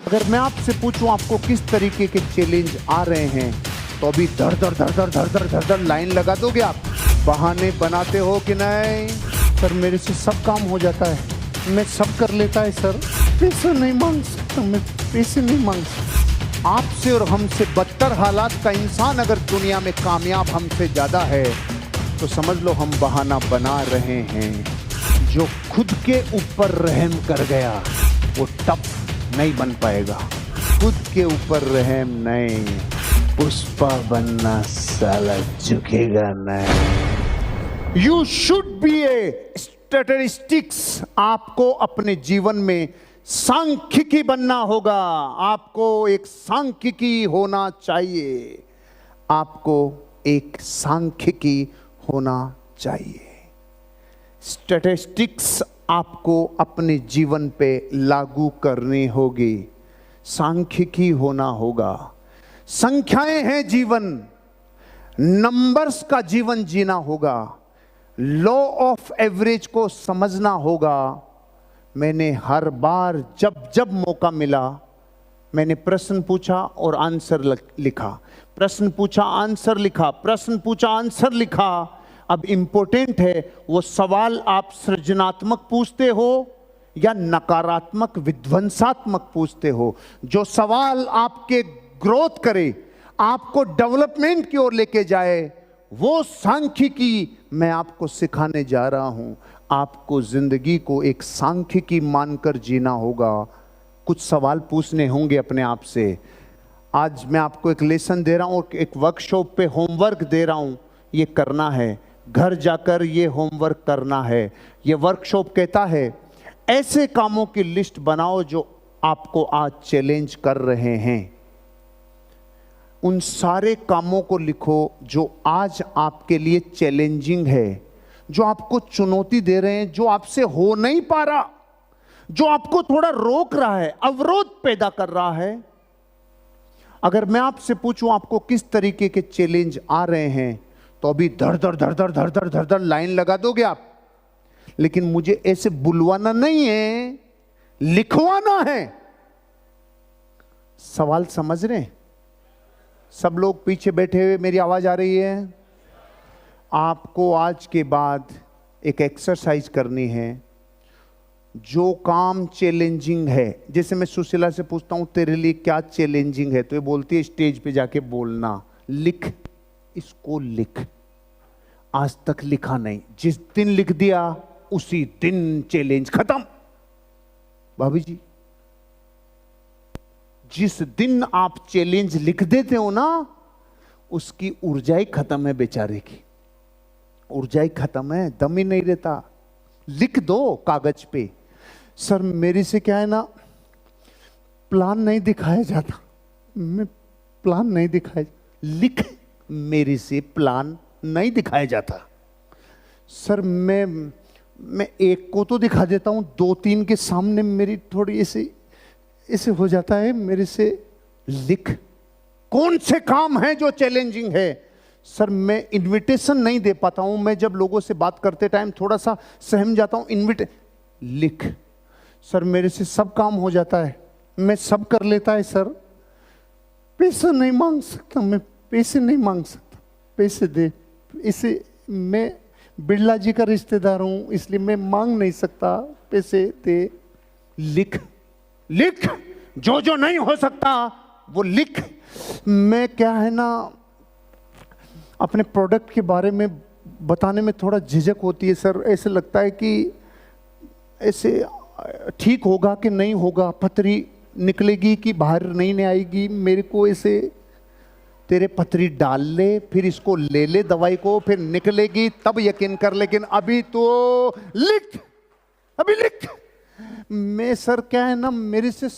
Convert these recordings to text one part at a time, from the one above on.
अगर मैं आपसे पूछूं आपको किस तरीके के चैलेंज आ रहे हैं, तो अभी धड़ धड़ लाइन लगा दोगे आप? बहाने बनाते हो कि नहीं? सर मेरे से सब काम हो जाता है, मैं सब कर लेता है सर, पैसे नहीं मांग सकता, मैं पैसे नहीं मांग सकता। आपसे और हमसे बदतर हालात का इंसान अगर दुनिया में कामयाब हमसे ज्यादा है, तो समझ लो हम बहाना बना रहे हैं। जो खुद के ऊपर रहम कर गया वो टफ नहीं बन पाएगा। खुद के ऊपर रहम नहीं, पुष्पा बनना साला झुकेगा नहीं। You should be A statistics. आपको अपने जीवन में सांख्यिकी बनना होगा। आपको एक सांख्यिकी होना चाहिए। आपको एक सांख्यिकी होना चाहिए। स्टैटिस्टिक्स आपको अपने जीवन पे लागू करनी होगी। सांख्यिकी होना होगा। संख्याएं हैं जीवन, नंबर्स का जीवन जीना होगा। लॉ ऑफ एवरेज को समझना होगा। मैंने हर बार जब जब मौका मिला, मैंने प्रश्न पूछा और आंसर लिखा, प्रश्न पूछा आंसर लिखा, प्रश्न पूछा आंसर लिखा। अब इंपॉर्टेंट है वो सवाल आप सृजनात्मक पूछते हो या नकारात्मक विध्वंसात्मक पूछते हो। जो सवाल आपके ग्रोथ करे, आपको डेवलपमेंट की ओर लेके जाए, वो सांख्यिकी मैं आपको सिखाने जा रहा हूं। आपको जिंदगी को एक सांख्यिकी मानकर जीना होगा। कुछ सवाल पूछने होंगे अपने आप से। आज मैं आपको एक लेसन दे रहा हूं, एक वर्कशॉप पे होमवर्क दे रहा हूं। ये करना है, घर जाकर ये होमवर्क करना है। ये वर्कशॉप कहता है ऐसे कामों की लिस्ट बनाओ जो आपको आज चैलेंज कर रहे हैं। उन सारे कामों को लिखो जो आज आपके लिए चैलेंजिंग है, जो आपको चुनौती दे रहे हैं, जो आपसे हो नहीं पा रहा, जो आपको थोड़ा रोक रहा है, अवरोध पैदा कर रहा है। अगर मैं आपसे पूछूं आपको किस तरीके के चैलेंज आ रहे हैं, तो अभी धड़ धड़ लाइन लगा दोगे आप। लेकिन मुझे ऐसे बुलवाना नहीं है, लिखवाना है। सवाल समझ रहे हैं? सब लोग पीछे बैठे हुए, मेरी आवाज आ रही है? आपको आज के बाद एक एक्सरसाइज करनी है। जो काम चैलेंजिंग है, जैसे मैं सुशीला से पूछता हूं तेरे लिए क्या चैलेंजिंग है, तो ये बोलती है स्टेज पे जाके बोलना। लिख, इसको लिख। आज तक लिखा नहीं, जिस दिन लिख दिया उसी दिन चैलेंज खत्म। भाभी जी, जिस दिन आप चैलेंज लिख देते हो ना, उसकी ऊर्जा ही खत्म है बेचारे की। ऊर्जा ही खत्म है, दम ही नहीं रहता। लिख दो कागज पे। सर मेरे से क्या है ना, प्लान नहीं दिखाया जाता, मैं प्लान नहीं दिखाया। लिख, मेरे से प्लान नहीं दिखाया जाता। सर मैं एक को तो दिखा देता हूं, दो तीन के सामने मेरी थोड़ी ऐसे हो जाता है मेरे से। लिख, कौन से काम है जो चैलेंजिंग है? सर मैं इनविटेशन नहीं दे पाता हूं, मैं जब लोगों से बात करते टाइम थोड़ा सा सहम जाता हूं। लिख। सर मेरे से सब काम हो जाता है, मैं सब कर लेता है सर, पैसा नहीं मांग सकता, मैं पैसे नहीं मांग सकता, पैसे दे। इसे मैं बिरला जी का रिश्तेदार हूं, इसलिए मैं मांग नहीं सकता, पैसे दे। लिख, लिख, जो जो नहीं हो सकता वो लिख। मैं क्या है ना, अपने प्रोडक्ट के बारे में बताने में थोड़ा झिझक होती है सर। ऐसे लगता है कि ऐसे ठीक होगा कि नहीं होगा, पथरी निकलेगी कि बाहर नहीं आएगी। मेरे को ऐसे, तेरे पथरी डाल ले, फिर इसको ले ले दवाई को, फिर निकलेगी तब यकीन कर। लेकिन अभी तो लिख, अभी लिख। मैं सर क्या है ना, मेरे से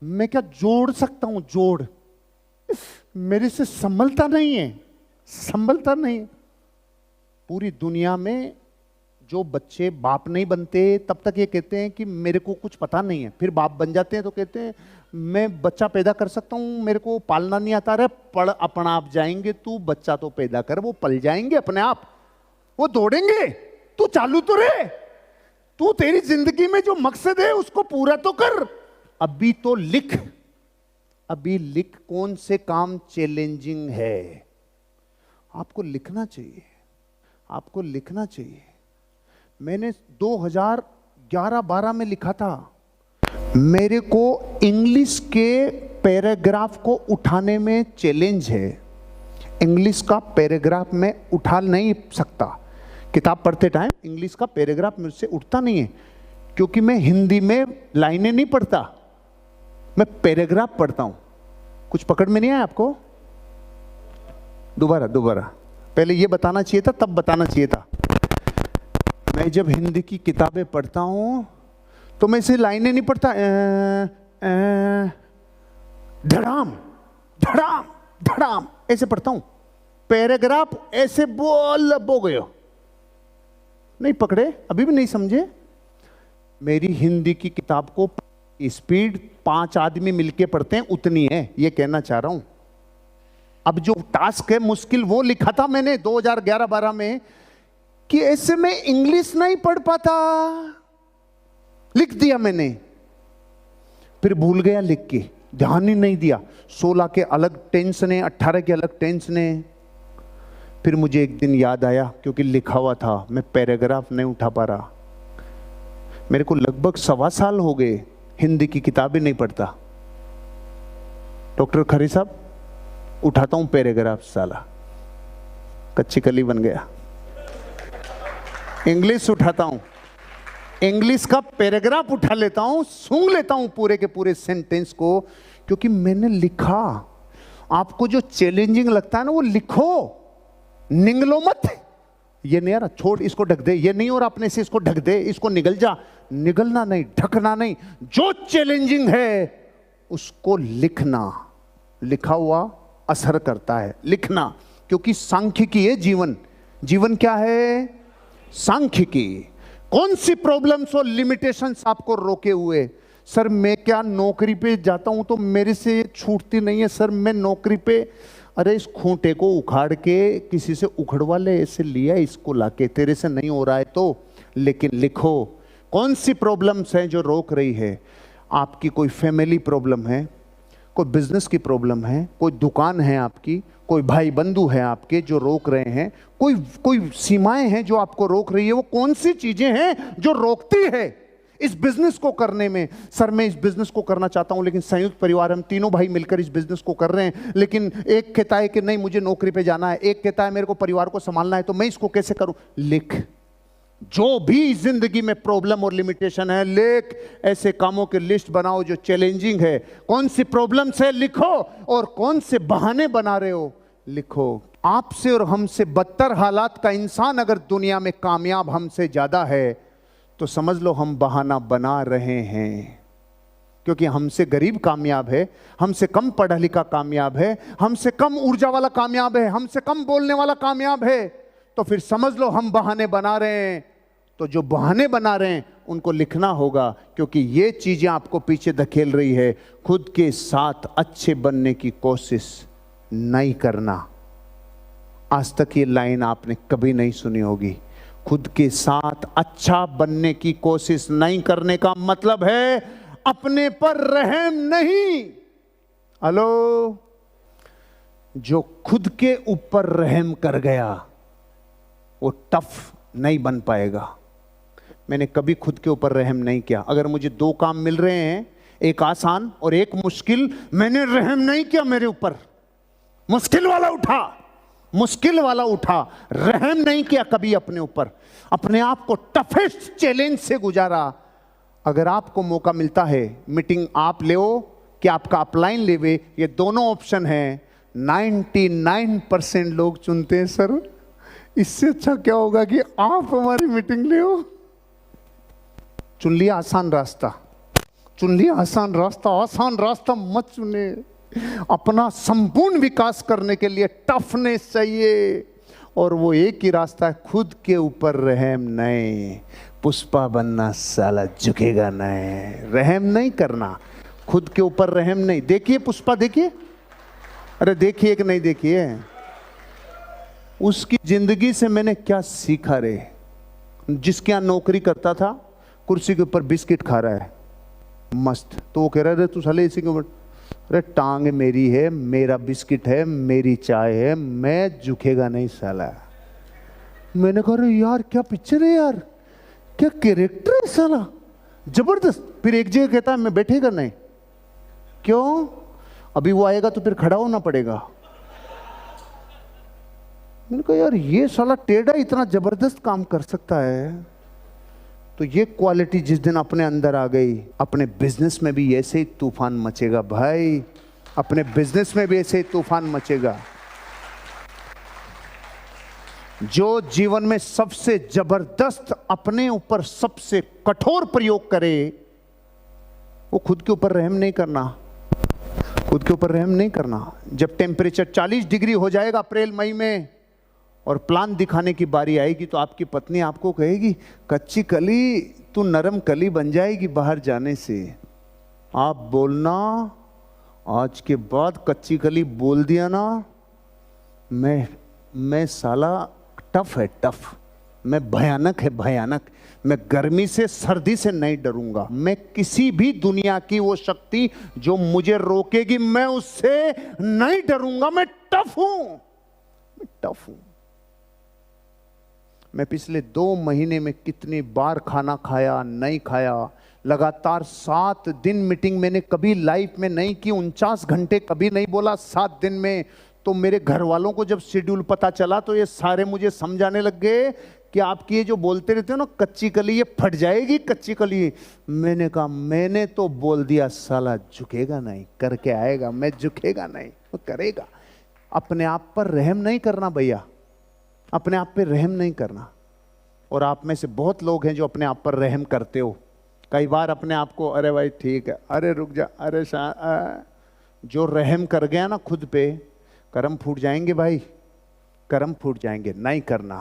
मैं क्या जोड़ सकता हूं, जोड़ मेरे से संभलता नहीं है, संभलता नहीं। पूरी दुनिया में जो बच्चे बाप नहीं बनते तब तक ये कहते हैं कि मेरे को कुछ पता नहीं है, फिर बाप बन जाते हैं तो कहते हैं मैं बच्चा पैदा कर सकता हूं, मेरे को पालना नहीं आता। रहे पढ़, अपना आप जाएंगे, तू बच्चा तो पैदा कर, वो पल जाएंगे अपने आप, वो दौड़ेंगे, तू चालू तो रहे। तू तेरी जिंदगी में जो मकसद है उसको पूरा तो कर। अभी तो लिख, अभी लिख, कौन से काम चैलेंजिंग है। आपको लिखना चाहिए, आपको लिखना चाहिए। मैंने 2011-12 में लिखा था, मेरे को इंग्लिश के पैराग्राफ को उठाने में चैलेंज है। इंग्लिश का पैराग्राफ मैं उठा नहीं सकता। किताब पढ़ते टाइम इंग्लिश का पैराग्राफ मुझसे उठता नहीं है, क्योंकि मैं हिंदी में लाइनें नहीं पढ़ता, मैं पैराग्राफ पढ़ता हूं। कुछ पकड़ में नहीं आया आपको? दोबारा पहले ये बताना चाहिए था, तब बताना चाहिए था। मैं जब हिंदी की किताबें पढ़ता हूं तो मैं इसे लाइनें नहीं पढ़ता, धड़ाम धड़ाम धड़ाम ऐसे पढ़ता हूं। पैराग्राफ ऐसे बोल गए, नहीं पकड़े, अभी भी नहीं समझे। मेरी हिंदी की किताब को स्पीड 5 आदमी मिलके पढ़ते हैं उतनी है, ये कहना चाह रहा हूं। अब जो टास्क है मुश्किल वो लिखा था मैंने 2011-12 में, कि ऐसे में इंग्लिश नहीं पढ़ पाता, लिख दिया मैंने, फिर भूल गया लिख के, ध्यान ही नहीं दिया। 16 के अलग टेंस ने, 18 के अलग टेंस ने। फिर मुझे एक दिन याद आया, क्योंकि लिखा हुआ था, मैं पैराग्राफ नहीं उठा पा रहा। मेरे को लगभग 1.25 साल हो गए हिंदी की किताबें नहीं पढ़ता। डॉक्टर खरे साहब, उठाता हूं पैराग्राफ, साला कच्ची कली बन गया। इंग्लिश उठाता हूं, इंग्लिश का पैराग्राफ उठा लेता हूं, सूंघ लेता हूं पूरे के पूरे सेंटेंस को, क्योंकि मैंने लिखा। आपको जो चैलेंजिंग लगता है ना, वो लिखो, निगलो मत। ये नहीं आ रहा, छोड़, इसको ढक दे, ये नहीं हो रहा अपने से, इसको ढक दे, इसको निगल जा। निगलना नहीं, ढकना नहीं, जो चैलेंजिंग है उसको लिखना। लिखा हुआ असर करता है, लिखना, क्योंकि सांख्यिकी है जीवन। जीवन क्या है? सांख्यिकी। कौन सी प्रॉब्लम्स और लिमिटेशंस आपको रोके हुए? सर मैं क्या नौकरी पे जाता हूं तो मेरे से छूटती नहीं है। सर मैं नौकरी पे, अरे इस खूंटे को उखाड़ के किसी से उखड़वा ले, ऐसे लिया इसको लाके, तेरे से नहीं हो रहा है तो। लेकिन लिखो, कौन सी प्रॉब्लम्स हैं जो रोक रही है आपकी? कोई फैमिली प्रॉब्लम है, कोई बिजनेस की प्रॉब्लम है, कोई दुकान है आपकी, कोई भाई बंधु है आपके जो रोक रहे हैं, कोई सीमाएं हैं जो आपको रोक रही है। वो कौन सी चीजें हैं जो रोकती है इस बिजनेस को करने में? सर मैं इस बिजनेस को करना चाहता हूं, लेकिन संयुक्त परिवार, हम तीनों भाई मिलकर इस बिजनेस को कर रहे हैं, लेकिन एक कहता है कि नहीं मुझे नौकरी पे जाना है, एक कहता है मेरे को परिवार को संभालना है, तो मैं इसको कैसे करूं? लिख। जो भी जिंदगी में प्रॉब्लम और लिमिटेशन है, लिख। ऐसे कामों की लिस्ट बनाओ जो चैलेंजिंग है। कौन सी प्रॉब्लम्स है, लिखो। और कौन से बहाने बना रहे हो, लिखो। आपसे और हमसे बदतर हालात का इंसान अगर दुनिया में कामयाब हमसे ज्यादा है, तो समझ लो हम बहाना बना रहे हैं। क्योंकि हमसे गरीब कामयाब है, हमसे कम पढ़ा लिखा कामयाब है, हमसे कम ऊर्जा वाला कामयाब है, हमसे कम बोलने वाला कामयाब है, तो फिर समझ लो हम बहाने बना रहे हैं। तो जो बहाने बना रहे हैं उनको लिखना होगा, क्योंकि ये चीजें आपको पीछे धकेल रही है। खुद के साथ अच्छे बनने की कोशिश नहीं करना। आज तक ये लाइन आपने कभी नहीं सुनी होगी। खुद के साथ अच्छा बनने की कोशिश नहीं करने का मतलब है अपने पर रहम नहीं। हेलो, जो खुद के ऊपर रहम कर गया वो टफ नहीं बन पाएगा। मैंने कभी खुद के ऊपर रहम नहीं किया। अगर मुझे 2 काम मिल रहे हैं, एक आसान और एक मुश्किल, मैंने रहम नहीं किया मेरे ऊपर। मुश्किल वाला उठा, मुश्किल वाला उठा, रहम नहीं किया कभी अपने ऊपर। अपने आप को टफेस्ट चैलेंज से गुजारा। अगर आपको मौका मिलता है, मीटिंग आप ले कि आपका अपलाइन लेवे, ये दोनों ऑप्शन हैं। 99% लोग चुनते हैं सर इससे अच्छा क्या होगा कि आप हमारी मीटिंग ले। चुन लिया आसान रास्ता, चुन लिया आसान रास्ता। आसान रास्ता मत चुने। अपना संपूर्ण विकास करने के लिए टफनेस चाहिए, और वो एक ही रास्ता है, खुद के ऊपर रहम नहीं। पुष्पा बनना साला झुकेगा नहीं, रहम नहीं करना, खुद के ऊपर रहम नहीं। देखिए पुष्पा, देखिए, अरे देखिए कि नहीं देखिए, उसकी जिंदगी से मैंने क्या सीखा रे। जिसके यहाँ नौकरी करता था, कुर्सी के ऊपर बिस्किट खा रहा है मस्त, तो वो कह रहा है तू साले इसी के ऊपर अरे टांग मेरी है, मेरा बिस्किट है, मेरी चाय है, मैं झुकेगा नहीं साला। मैंने कहा अरे यार क्या पिक्चर है यार, क्या कैरेक्टर है साला, जबरदस्त। फिर एक जगह कहता है मैं बैठेगा नहीं। क्यों? अभी वो आएगा तो फिर खड़ा होना पड़ेगा। मैंने कहा यार ये साला टेढ़ा इतना जबरदस्त काम कर सकता है। तो ये क्वालिटी जिस दिन अपने अंदर आ गई, अपने बिजनेस में भी ऐसे ही तूफान मचेगा भाई, अपने बिजनेस में भी ऐसे ही तूफान मचेगा। जो जीवन में सबसे जबरदस्त, अपने ऊपर सबसे कठोर प्रयोग करे, वो खुद के ऊपर रहम नहीं करना, खुद के ऊपर रहम नहीं करना। जब टेम्परेचर 40 डिग्री हो जाएगा अप्रैल मई में और प्लान दिखाने की बारी आएगी, तो आपकी पत्नी आपको कहेगी कच्ची कली तू नरम कली बन जाएगी बाहर जाने से। आप बोलना आज के बाद कच्ची कली बोल दिया ना, मैं साला टफ है, टफ, मैं भयानक है भयानक, मैं गर्मी से सर्दी से नहीं डरूंगा, मैं किसी भी दुनिया की वो शक्ति जो मुझे रोकेगी मैं उससे नहीं डरूंगा, मैं टफ हूं, मैं टफ हूं। मैं पिछले 2 महीने में कितनी बार खाना खाया नहीं खाया, लगातार 7 दिन मीटिंग मैंने कभी लाइफ में नहीं की, 49 घंटे कभी नहीं बोला 7 दिन में। तो मेरे घर वालों को जब शेड्यूल पता चला तो ये सारे मुझे समझाने लग गए कि आपकी ये जो बोलते रहते हो ना कच्ची कली, ये फट जाएगी कच्ची कली। मैंने कहा मैंने तो बोल दिया साला झुकेगा नहीं, करके आएगा, मैं झुकेगा नहीं, वो करेगा। अपने आप पर रहम नहीं करना भैया, अपने आप पे रहम नहीं करना। और आप में से बहुत लोग हैं जो अपने आप पर रहम करते हो। कई बार अपने आप को अरे भाई ठीक है, अरे रुक जा, अरे जो रहम कर गया ना खुद पे, कर्म फूट जाएंगे भाई, कर्म फूट जाएंगे, नहीं करना।